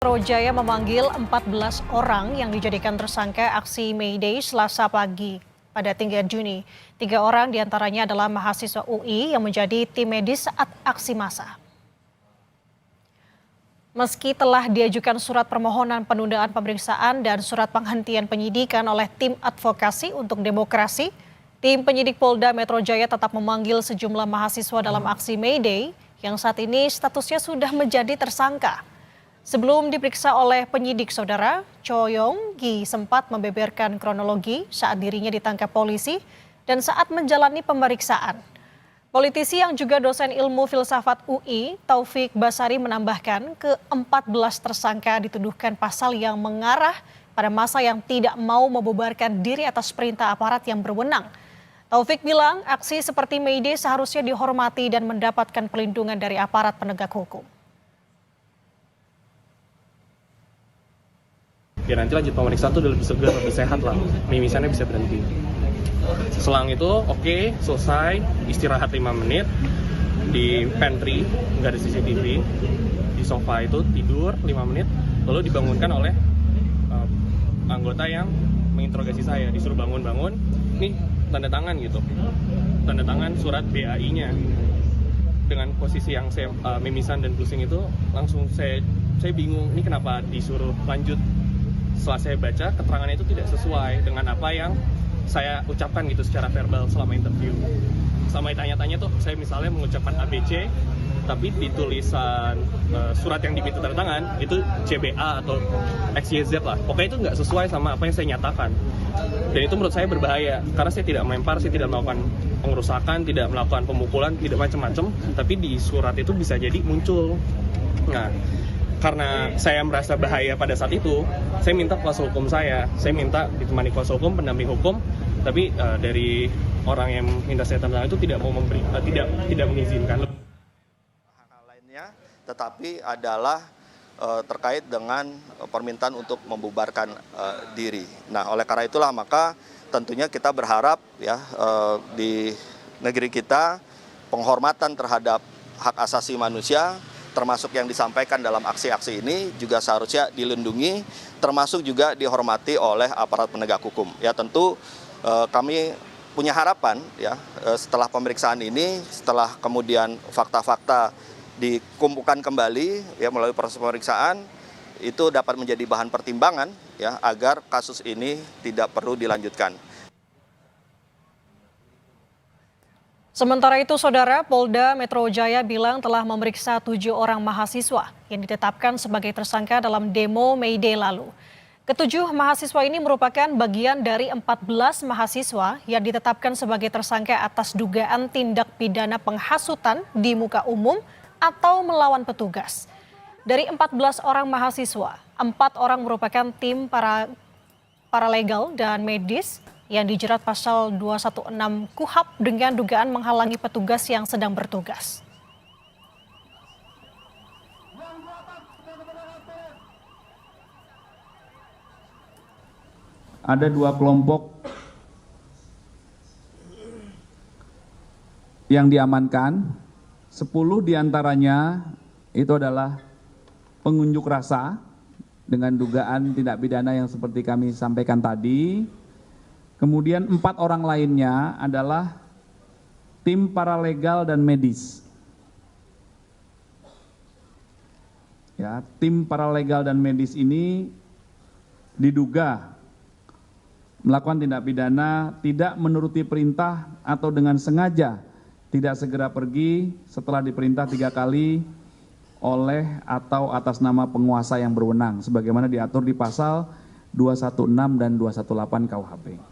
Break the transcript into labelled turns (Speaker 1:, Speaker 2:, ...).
Speaker 1: Metro Jaya memanggil 14 orang yang dijadikan tersangka aksi May Day Selasa pagi pada 3 Juni. 3 orang diantaranya adalah mahasiswa UI yang menjadi tim medis saat aksi massa. Meski telah diajukan surat permohonan penundaan pemeriksaan dan surat penghentian penyidikan oleh tim advokasi untuk demokrasi, tim penyidik Polda Metro Jaya tetap memanggil sejumlah mahasiswa dalam aksi May Day yang saat ini statusnya sudah menjadi tersangka. Sebelum diperiksa oleh penyidik saudara, Cho Yong Gi sempat membeberkan kronologi saat dirinya ditangkap polisi dan saat menjalani pemeriksaan. Politisi yang juga dosen ilmu filsafat UI, Taufik Basari menambahkan ke-14 tersangka dituduhkan pasal yang mengarah pada masa yang tidak mau membubarkan diri atas perintah aparat yang berwenang. Taufik bilang aksi seperti May Day seharusnya dihormati dan mendapatkan perlindungan dari aparat penegak hukum.
Speaker 2: Ya nanti lanjut pemeriksaan tuh udah lebih segar, lebih sehat lah, mimisannya bisa berhenti. Selang itu oke, selesai, istirahat 5 menit di pantry, nggak ada CCTV, di sofa itu tidur 5 menit, lalu dibangunkan oleh anggota yang menginterogasi saya, disuruh bangun-bangun, nih tanda tangan gitu, tanda tangan surat BAI-nya. Dengan posisi yang saya mimisan dan pusing itu, langsung saya bingung, ini kenapa disuruh lanjut. Setelah saya baca, keterangannya itu tidak sesuai dengan apa yang saya ucapkan gitu secara verbal selama interview. Selama ditanya-tanya tuh, saya misalnya mengucapkan ABC, tapi di tulisan surat yang diminta tanda tangan, itu CBA atau XYZ lah. Pokoknya itu nggak sesuai sama apa yang saya nyatakan. Dan itu menurut saya berbahaya, karena saya tidak melempar, saya tidak melakukan pengerusakan, tidak melakukan pemukulan, tidak macam-macam, tapi di surat itu bisa jadi muncul. Nah, karena saya merasa bahaya pada saat itu, saya minta kuasa hukum saya minta ditemani kuasa hukum, pendamping hukum, tapi dari orang yang minta saya tanda tangan itu tidak mau memberi, tidak mengizinkan.
Speaker 3: Hal lainnya, tetapi adalah terkait dengan permintaan untuk membubarkan diri. Nah, oleh karena itulah maka tentunya kita berharap ya di negeri kita penghormatan terhadap hak asasi manusia, termasuk yang disampaikan dalam aksi-aksi ini juga seharusnya dilindungi, termasuk juga dihormati oleh aparat penegak hukum. Ya tentu kami punya harapan ya setelah pemeriksaan ini, setelah kemudian fakta-fakta dikumpulkan kembali ya melalui proses pemeriksaan, itu dapat menjadi bahan pertimbangan ya agar kasus ini tidak perlu dilanjutkan.
Speaker 1: Sementara itu, Saudara, Polda Metro Jaya bilang telah memeriksa 7 orang mahasiswa yang ditetapkan sebagai tersangka dalam demo May Day lalu. Ketujuh mahasiswa ini merupakan bagian dari 14 mahasiswa yang ditetapkan sebagai tersangka atas dugaan tindak pidana penghasutan di muka umum atau melawan petugas. Dari 14 orang mahasiswa, 4 orang merupakan tim paralegal dan medis yang dijerat pasal 216 KUHP dengan dugaan menghalangi petugas yang sedang bertugas.
Speaker 4: Ada 2 kelompok yang diamankan, 10 diantaranya itu adalah pengunjuk rasa dengan dugaan tindak pidana yang seperti kami sampaikan tadi. Kemudian 4 orang lainnya adalah tim paralegal dan medis. Ya, tim paralegal dan medis ini diduga melakukan tindak pidana tidak menuruti perintah atau dengan sengaja tidak segera pergi setelah diperintah 3 kali oleh atau atas nama penguasa yang berwenang sebagaimana diatur di pasal 216 dan 218 KUHP.